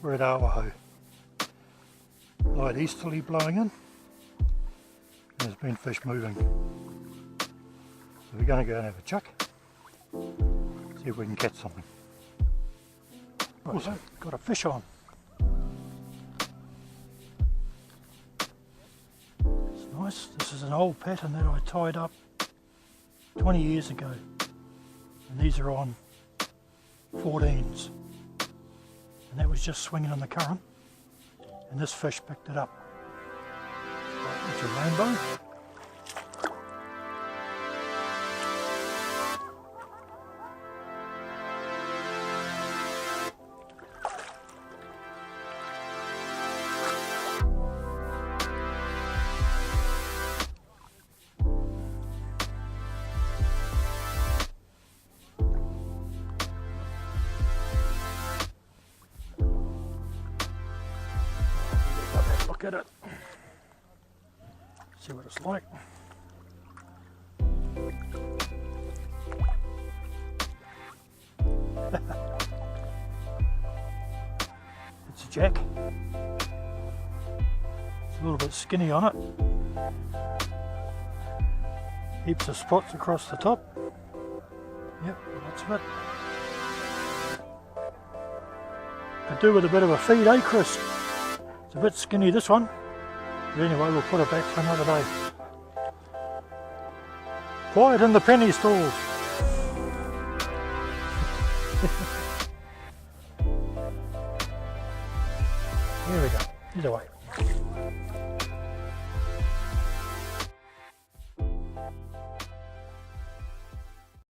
We're at Awahou. Light easterly blowing in, and there's been fish moving. So we're going to go and have a chuck, see if we can catch something. Also got a fish on. It's nice. This is an old pattern that I tied up 20 years ago, and these are on 14s, and that was just swinging in the current, and this fish picked it up. It's a rainbow. Look at it. See what it's like. It's a jack. It's a little bit skinny on it. Heaps of spots across the top. Yep, lots of it. Could do with a bit of a feed, eh, Chris? It's a bit skinny, this one, but anyway, we'll put it back for another day. Quiet in the penny stalls. Here we go, either way.